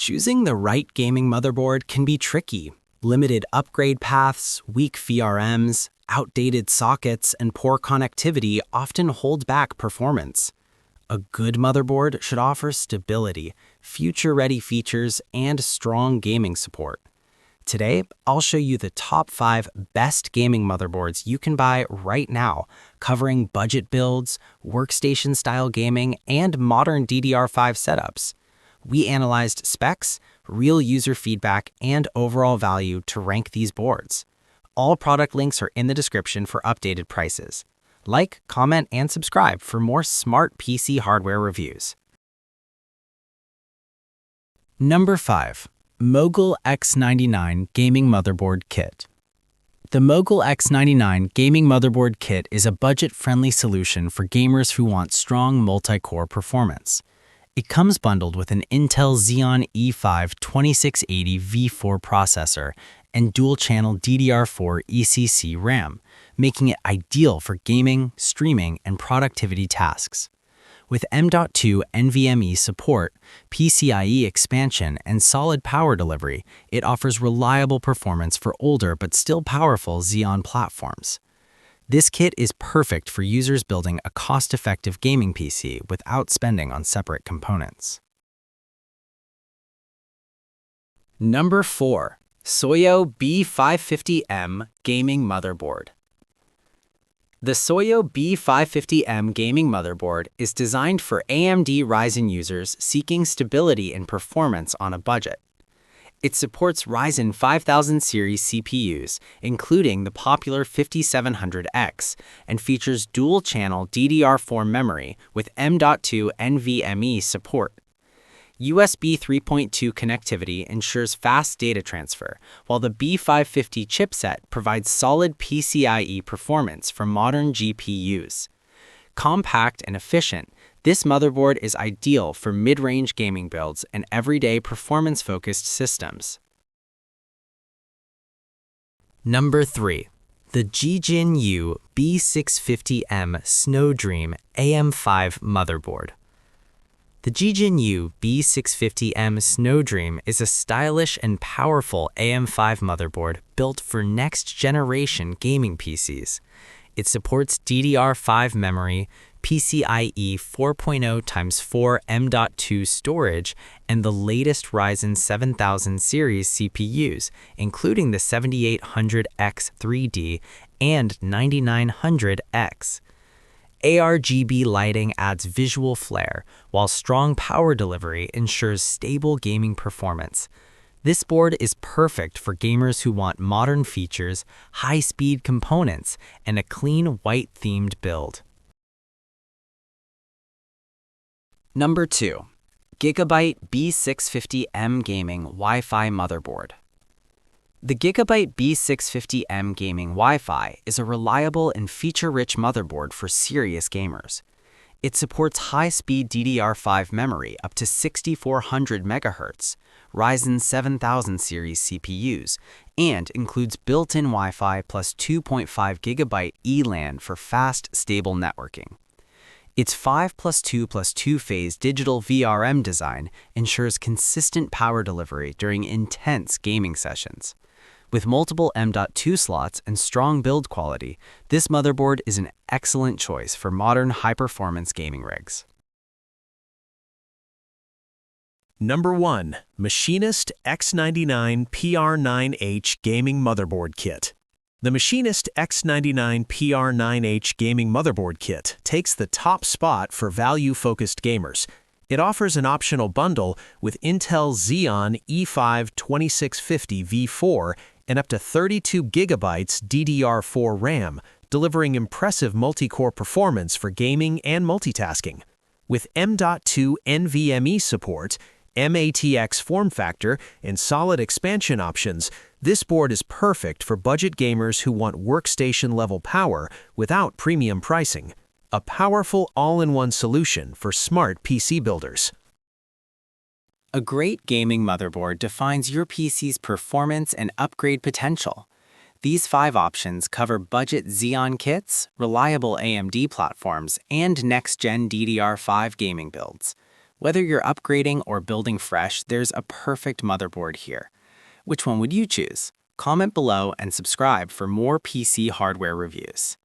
Choosing the right gaming motherboard can be tricky. Limited upgrade paths, weak VRMs, outdated sockets, and poor connectivity often hold back performance. A good motherboard should offer stability, future-ready features, and strong gaming support. Today, I'll show you the top 5 best gaming motherboards you can buy right now, covering budget builds, workstation-style gaming, and modern DDR5 setups. We analyzed specs, real user feedback, and overall value to rank these boards. All product links are in the description for updated prices. Like, comment, and subscribe for more smart PC hardware reviews. Number 5. MOUGOL X99 Gaming Motherboard Kit. The MOUGOL X99 Gaming Motherboard Kit is a budget-friendly solution for gamers who want strong multi-core performance. It comes bundled with an Intel Xeon E5 2680 V4 processor and dual-channel DDR4 ECC RAM, making it ideal for gaming, streaming, and productivity tasks. With M.2 NVMe support, PCIe expansion, and solid power delivery, it offers reliable performance for older but still powerful Xeon platforms. This kit is perfect for users building a cost-effective gaming PC without spending on separate components. Number 4. SOYO B550M Gaming Motherboard. The SOYO B550M gaming motherboard is designed for AMD Ryzen users seeking stability and performance on a budget. It supports Ryzen 5000 series CPUs, including the popular 5700X, and features dual-channel DDR4 memory with M.2 NVMe support. USB 3.2 connectivity ensures fast data transfer, while the B550 chipset provides solid PCIe performance for modern GPUs. Compact and efficient, this motherboard is ideal for mid-range gaming builds and everyday performance-focused systems. Number 3. The JGINYUE B650M Snowdream AM5 Motherboard. The JGINYUE B650M Snowdream is a stylish and powerful AM5 motherboard built for next-generation gaming PCs. It supports DDR5 memory, PCIe 4.0x4 M.2 storage, and the latest Ryzen 7000 series CPUs, including the 7800X3D and 9900X. ARGB lighting adds visual flair, while strong power delivery ensures stable gaming performance. This board is perfect for gamers who want modern features, high-speed components, and a clean white-themed build. Number 2. GIGABYTE B650M Gaming Wi-Fi Motherboard. The GIGABYTE B650M Gaming Wi-Fi is a reliable and feature-rich motherboard for serious gamers. It supports high-speed DDR5 memory up to 6400 MHz, Ryzen 7000 series CPUs, and includes built-in Wi-Fi plus 2.5 GB ELAN for fast, stable networking. Its 5+2+2 phase digital VRM design ensures consistent power delivery during intense gaming sessions. With multiple M.2 slots and strong build quality, this motherboard is an excellent choice for modern high-performance gaming rigs. Number 1. MACHINIST X99 PR9H Gaming Motherboard Kit. The MACHINIST X99 PR9H Gaming Motherboard Kit takes the top spot for value-focused gamers. It offers an optional bundle with Intel Xeon E5 2650 V4 and up to 32 GB DDR4 RAM, delivering impressive multi-core performance for gaming and multitasking. With M.2 NVMe support, MATX form factor, and solid expansion options, this board is perfect for budget gamers who want workstation-level power without premium pricing. A powerful all-in-one solution for smart PC builders. A great gaming motherboard defines your PC's performance and upgrade potential. These 5 options cover budget Xeon kits, reliable AMD platforms, and next-gen DDR5 gaming builds. Whether you're upgrading or building fresh, there's a perfect motherboard here. Which one would you choose? Comment below and subscribe for more PC hardware reviews.